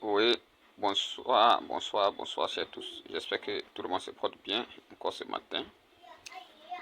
Oui, bonsoir chers tous. J'espère que tout le monde se porte bien encore ce matin.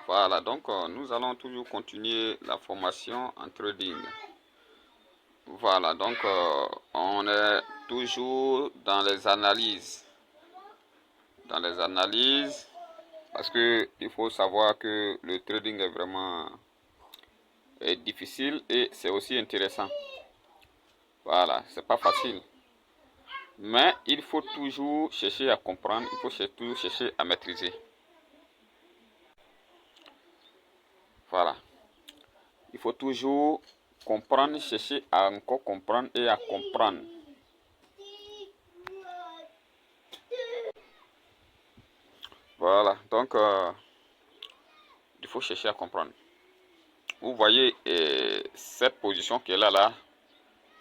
Voilà, donc nous allons toujours continuer la formation en trading. Voilà, donc on est toujours dans les analyses. Dans les analyses, parce que il faut savoir que le trading est vraiment difficile et c'est aussi intéressant. Voilà, c'est pas facile. Mais il faut toujours chercher à comprendre, il faut toujours chercher à maîtriser. Voilà. Il faut toujours comprendre, chercher à encore comprendre et à comprendre. Voilà. Donc, il faut chercher à comprendre. Vous voyez cette position qui est là,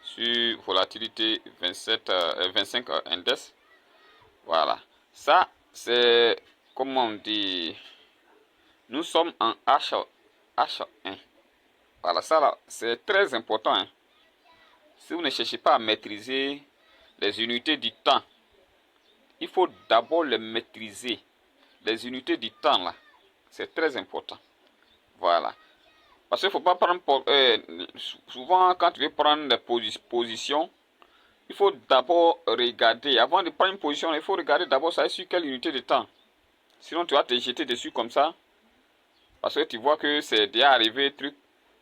sur volatilité 25 index. Voilà. Ça, c'est, comment on dit, nous sommes en H1. Voilà, ça là, c'est très important, hein. Si vous ne cherchez pas à maîtriser les unités du temps, il faut d'abord les maîtriser. Les unités du temps, là, c'est très important. Voilà. Parce qu'il ne faut pas prendre... souvent, quand tu veux prendre des positions, il faut d'abord regarder. Avant de prendre une position, il faut regarder d'abord ça sur quelle unité de temps. Sinon, tu vas te jeter dessus comme ça. Parce que tu vois que c'est déjà arrivé, truc.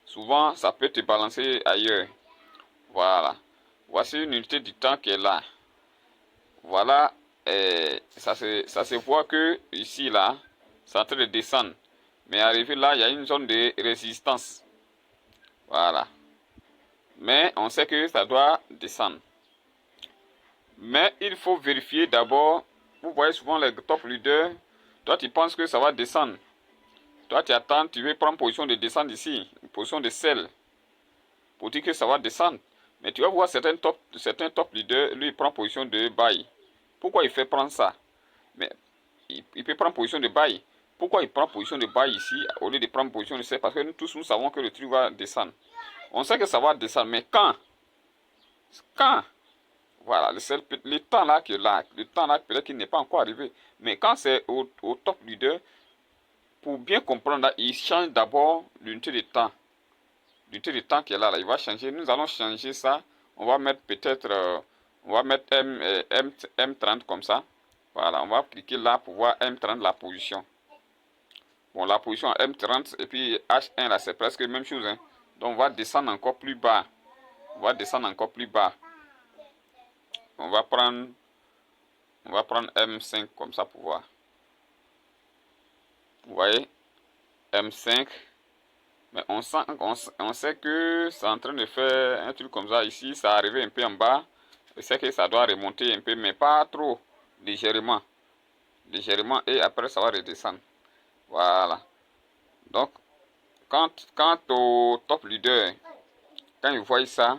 Souvent, ça peut te balancer ailleurs. Voilà. Voici une unité du temps qui est là. Voilà. Ça se voit que ici, là, c'est en train de descendre. Mais arrivé là, il y a une zone de résistance. Voilà. Mais on sait que ça doit descendre. Mais il faut vérifier d'abord. Vous voyez souvent les top leaders. Toi, tu penses que ça va descendre. Toi, tu attends, tu veux prendre position de descendre ici. Position de sell. Pour dire que ça va descendre. Mais tu vas voir certains top leaders, lui, il prend position de buy. Pourquoi il fait prendre ça? Mais il peut prendre position de buy. Pourquoi il prend position de buy ici au lieu de prendre position de sell? Parce que nous tous, nous savons que le truc va descendre. On sait que ça va descendre, mais quand, voilà, le temps là que là, le temps là peut-être qu'il n'est pas encore arrivé. Mais quand c'est au top leader, pour bien comprendre, là, il change d'abord l'unité de temps. L'unité de temps qui est là, il va changer. Nous allons changer ça. On va mettre peut-être, on va mettre M30 comme ça. Voilà, on va cliquer là pour voir M30 la position. Bon, la position M30 et puis H1 là, c'est presque la même chose, hein. Donc on va descendre encore plus bas. On va descendre encore plus bas. On va prendre M5 comme ça pour voir. Vous voyez, M5. Mais on sait que c'est en train de faire un truc comme ça ici. Ça arrive un peu en bas. Je sais que ça doit remonter un peu, mais pas trop. Légèrement. Légèrement. Et après, ça va redescendre. Voilà. Donc, quand au top leader, quand ils voient ça,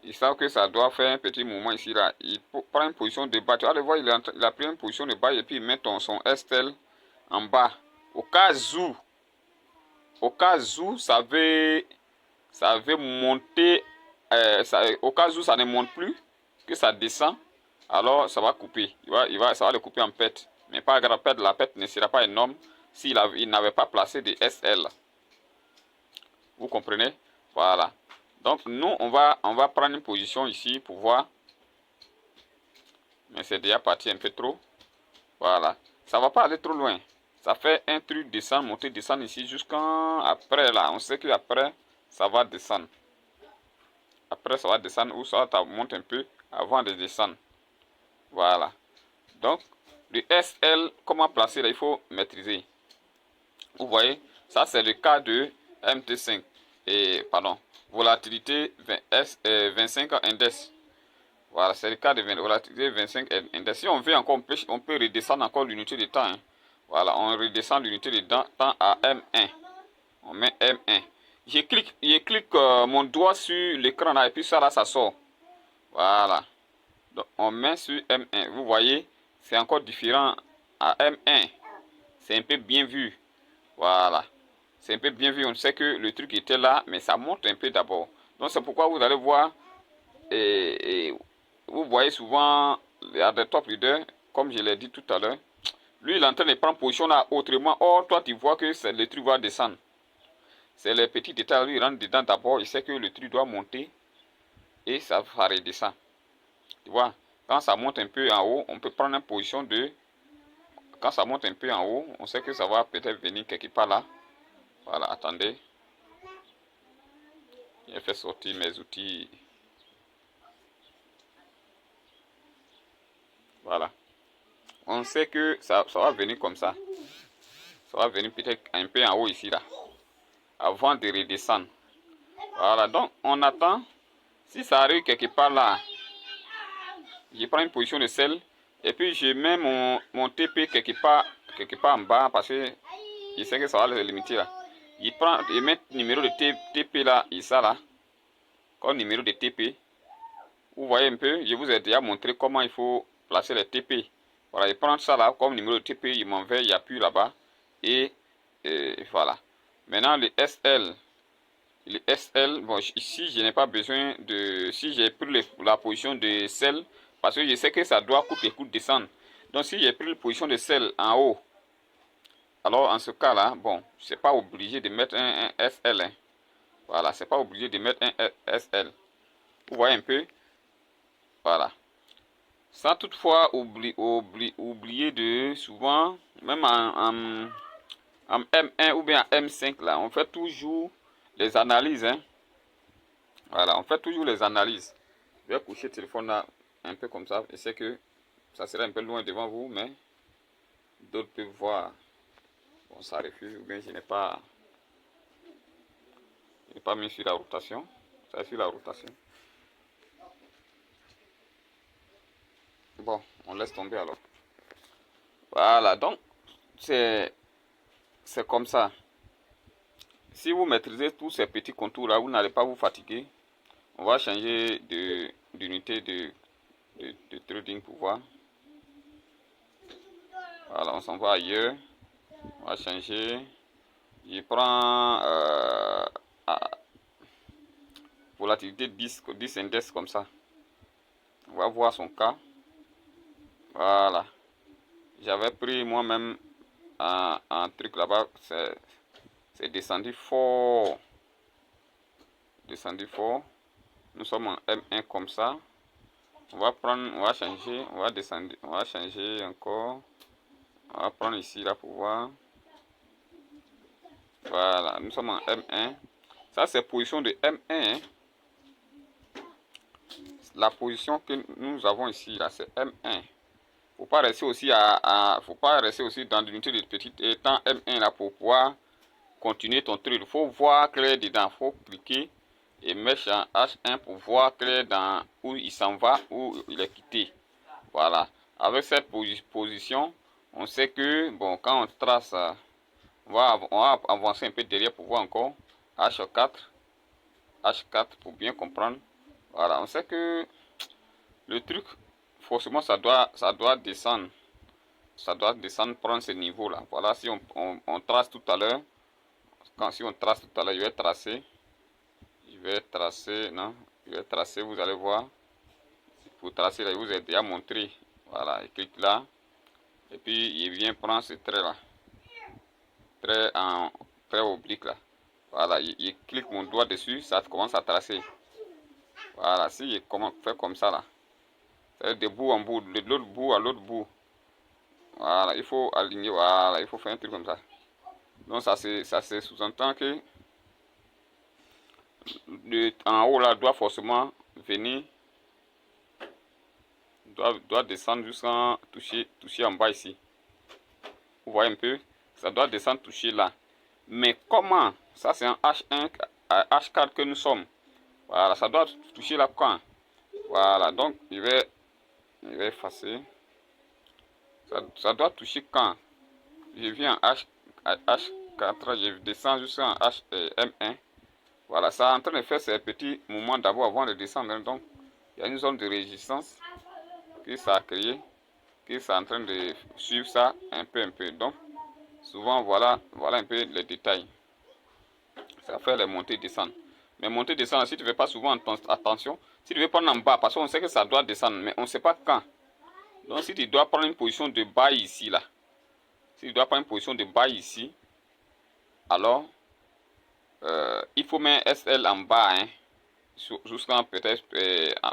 ils savent que ça doit faire un petit mouvement ici, là. Il prend une position de bas. Tu vas le voir, il a pris une position de bas et puis il met son STL en bas. Au cas où ça veut monter, au cas où ça ne monte plus, que ça descend, alors ça va couper. Ça va le couper en pète. Mais pas grave, la pète ne sera pas énorme s'il il n'avait pas placé de SL. Vous comprenez? Voilà. Donc nous, on va prendre une position ici pour voir. Mais c'est déjà parti un peu trop. Voilà. Ça va pas aller trop loin. Ça fait un truc descendre, monter, descendre ici jusqu'à après là. On sait qu'après, ça va descendre. Après, ça va descendre ou ça monte un peu avant de descendre. Voilà. Donc, le SL, comment placer là, il faut maîtriser. Vous voyez, ça c'est le cas de MT5. Et, pardon, volatilité 25 index. Voilà, c'est le cas de volatilité 25 index. Si on veut encore, on peut redescendre encore l'unité de temps, hein. Voilà, on redescend l'unité de temps à M1. On met M1. Je clique mon doigt sur l'écran là et puis ça là, ça sort. Voilà. Donc on met sur M1. Vous voyez, c'est encore différent à M1. C'est un peu bien vu. Voilà. C'est un peu bien vu. On sait que le truc était là, mais ça monte un peu d'abord. Donc c'est pourquoi vous allez voir vous voyez souvent, il y a des top leaders, comme je l'ai dit tout à l'heure. Lui, il est en train de prendre position là autrement. Or, toi, tu vois que le truc va descendre. C'est les petits détails. Lui, il rentre dedans d'abord. Il sait que le truc doit monter et ça va redescendre. Tu vois, quand ça monte un peu en haut, on peut prendre une position de... Quand ça monte un peu en haut, on sait que ça va peut-être venir quelque part là. Voilà, attendez. J'ai fait sortir mes outils. Voilà. On sait que ça va venir comme ça. Ça va venir peut-être un peu en haut ici là. Avant de redescendre. Voilà, donc on attend. Si ça arrive quelque part là, je prends une position de sel. Et puis je mets mon TP quelque part en bas parce que je sais que ça va le limiter là. Il met le numéro de TP là et ça là. Comme numéro de TP. Vous voyez un peu, je vous ai déjà montré comment il faut placer les TP. Voilà, il prend ça là comme numéro de TP, il m'envoie, il appuie là-bas. Et voilà. Maintenant, le SL. Le SL, bon, ici, je n'ai pas besoin de... Si j'ai pris la position de sel, parce que je sais que ça doit coûter descendre. Donc, si j'ai pris la position de sel en haut, alors en ce cas-là, bon, c'est pas obligé de mettre un SL. Hein. Voilà, c'est pas obligé de mettre un SL. Vous voyez un peu? Voilà. Sans toutefois oublier de souvent, même en M1 ou bien en M5, là, on fait toujours les analyses. Hein. Voilà, on fait toujours les analyses. Je vais coucher le téléphone là un peu comme ça. Je sais que ça serait un peu loin devant vous, mais d'autres peuvent voir. Bon, ça refuse ou bien je n'ai pas mis sur la rotation. Ça est sur la rotation. Bon, on laisse tomber alors. Voilà, donc c'est comme ça. Si vous maîtrisez tous ces petits contours là, vous n'allez pas vous fatiguer. On va changer d'unité de trading pour voir. Voilà, on s'en va ailleurs. On va changer. Je prends volatilité 10 index comme ça. On va voir son cas. Voilà. J'avais pris moi-même un truc là-bas. C'est descendu fort. Descendu fort. Nous sommes en M1 comme ça. On va changer, on va descendre, on va changer encore. On va prendre ici là pour voir. Voilà, nous sommes en M1. Ça c'est position de M1. Hein. La position que nous avons ici là, c'est M1. Faut pas rester aussi faut pas rester aussi dans l'unité de petite étant M1 là pour pouvoir continuer ton truc. Il faut voir clair dedans. Il faut cliquer et mettre en H1 pour voir clair dans où il s'en va, où il est quitté. Voilà. Avec cette position, on sait que bon, quand on trace, on va avancer un peu derrière pour voir encore H4, H4 pour bien comprendre. Voilà, on sait que le truc, forcément, ça doit descendre. Ça doit descendre, prendre ce niveau là. Voilà, si on trace tout à l'heure, si on trace tout à l'heure, je vais tracer, non, je vais tracer, vous allez voir. Pour tracer là, je vous ai déjà montré. Voilà, il clique là. Et puis il vient prendre ce trait là. Trait oblique là. Voilà, il clique mon doigt dessus, ça commence à tracer. Voilà, si il fait comme ça là. C'est de bout en bout, de l'autre bout à l'autre bout. Voilà, il faut aligner, voilà, il faut faire un truc comme ça. Donc ça se sous-entend que en haut là doit forcément venir, doit descendre jusqu'à toucher en bas ici. Vous voyez un peu, ça doit descendre toucher là. Mais comment? Ça c'est un H1, H4 que nous sommes. Voilà, ça doit toucher là quand? Voilà, donc je vais effacer. Ça doit toucher quand? Je viens en H4, je descends jusqu'en M1. Voilà, ça est en train de faire ces petits mouvements d'abord avant de descendre. Donc, il y a une zone de résistance que ça a créé, que ça est en train de suivre ça un peu. Donc, souvent, voilà un peu les détails. Ça fait les montées et descendre. Mais monter, descendre, si tu ne fais pas souvent attention, si tu veux prendre en bas, parce qu'on sait que ça doit descendre, mais on ne sait pas quand. Donc si tu dois prendre une position de bas ici, là, si tu dois prendre une position de bas ici, alors il faut mettre SL en bas, hein, jusqu'à peut-être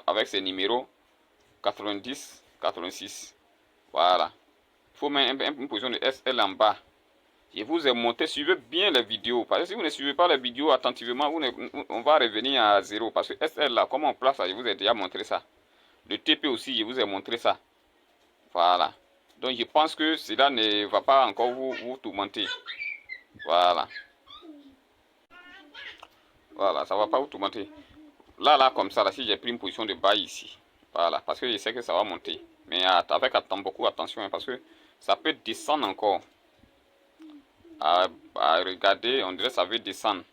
avec ces numéros 90, 86. Voilà. Il faut mettre une position de SL en bas. Je vous ai montré, suivez bien les vidéos. Parce que si vous ne suivez pas les vidéos attentivement, on va revenir à zéro. Parce que SL là, comment on place ça, je vous ai déjà montré ça. Le TP aussi, je vous ai montré ça. Voilà. Donc je pense que cela ne va pas encore vous tourmenter. Voilà. Voilà, ça ne va pas vous tourmenter. Là, comme ça, là, si j'ai pris une position de bas ici. Voilà, parce que je sais que ça va monter. Mais avec beaucoup attention, hein, parce que ça peut descendre encore. À regarder, on dirait que ça veut descendre.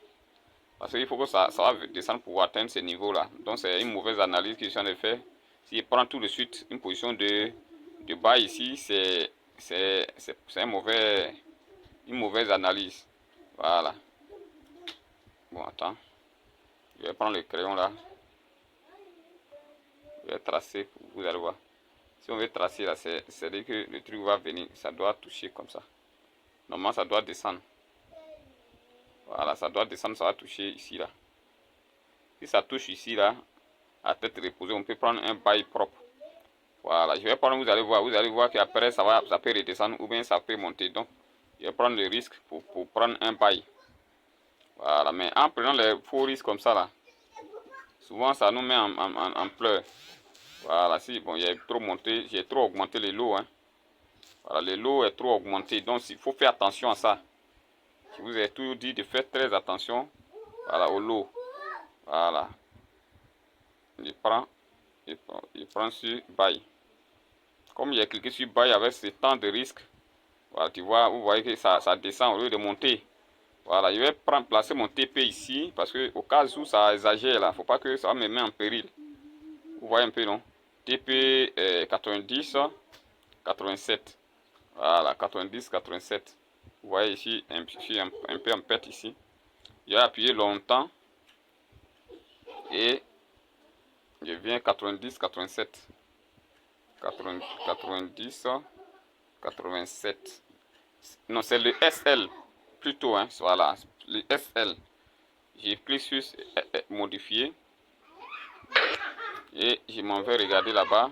Parce qu'il faut que ça va descendre pour atteindre ce niveau-là. Donc c'est une mauvaise analyse que je suis en train de faire. Si je prends tout de suite une position de bas ici, c'est une mauvaise analyse. Voilà. Bon, attends. Je vais prendre le crayon là. Je vais tracer, vous allez voir. Si on veut tracer là, c'est-à-dire que le truc va venir. Ça doit toucher comme ça. Normalement, ça doit descendre. Voilà, ça doit descendre, ça va toucher ici là. Si ça touche ici là, à tête reposée, on peut prendre un bail propre. Voilà, je vais prendre, vous allez voir qu'après ça peut redescendre ou bien ça peut monter. Donc, je vais prendre le risque pour prendre un bail. Voilà, mais en prenant les faux risques comme ça là, souvent ça nous met en pleurs. Voilà, si bon, j'ai trop augmenté les lots. Hein. Voilà, les lots est trop augmenté, donc il faut faire attention à ça. Je vous ai toujours dit de faire très attention, voilà, au lot. Voilà, je prends sur bail. Comme j'ai cliqué sur bail avec ce temps de risque, voilà, tu vois, vous voyez que ça descend au lieu de monter. Voilà, je vais placer mon TP ici parce que au cas où ça exagère là, faut pas que ça me mette en péril. Vous voyez un peu, non? TP 90, 87. Voilà, 90, 87. Vous voyez ici, je suis un peu en perte ici. Je vais appuyer longtemps et je viens 90, 87. 90, 87. Non, c'est le SL plutôt, hein, voilà, le SL. J'ai cliqué sur modifier et je m'en vais regarder là-bas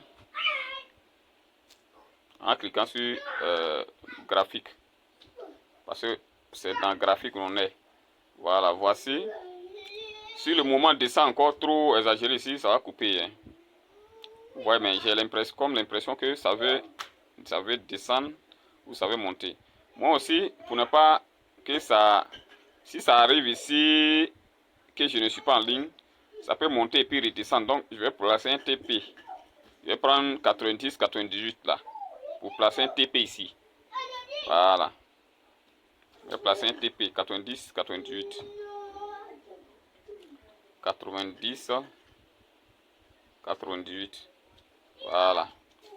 en cliquant sur graphique parce que c'est dans graphique qu'on est. Voilà, voici. Si le moment descend encore trop exagéré ici, ça va couper. Hein. Ouais, mais j'ai l'impression que ça veut descendre ou ça veut monter. Moi aussi, pour ne pas que ça, si ça arrive ici, que je ne suis pas en ligne, ça peut monter et puis redescendre. Donc, je vais placer un TP. Je vais prendre 90, 98 là, pour placer un TP ici. Voilà. Je vais placer un TP, 90, 98. 90, 98. Voilà.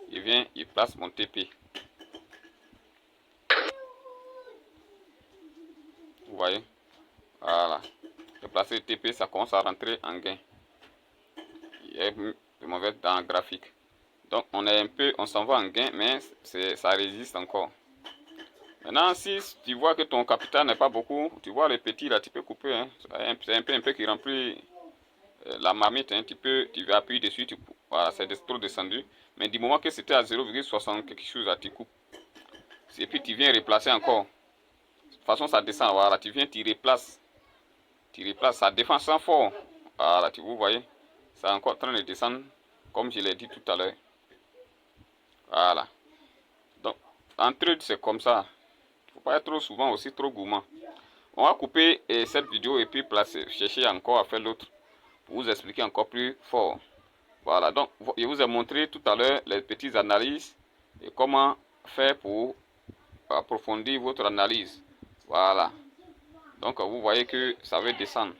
Il vient, il place mon TP. Vous voyez? Voilà. Je place le TP, ça commence à rentrer en gain. Je m'en vais dans le graphique. Donc on s'en va en gain, mais ça résiste encore. Maintenant, si tu vois que ton capital n'est pas beaucoup, tu vois le petit là, tu peux couper. Hein. C'est un peu qui remplit la marmite. Hein. Tu vas appuyer dessus, voilà, c'est trop descendu. Mais du moment que c'était à 0,60 quelque chose, là, tu coupes. Et puis tu viens replacer encore. De toute façon, ça descend. Voilà, tu viens, tu replaces. Ça défend sans fort. Voilà, vous voyez, c'est encore en train de descendre, comme je l'ai dit tout à l'heure. Voilà. Donc, en trade, c'est comme ça. Il ne faut pas être trop souvent aussi trop gourmand. On va couper cette vidéo et puis chercher encore à faire l'autre pour vous expliquer encore plus fort. Voilà, donc je vous ai montré tout à l'heure les petites analyses et comment faire pour approfondir votre analyse. Voilà. Donc vous voyez que ça va descendre.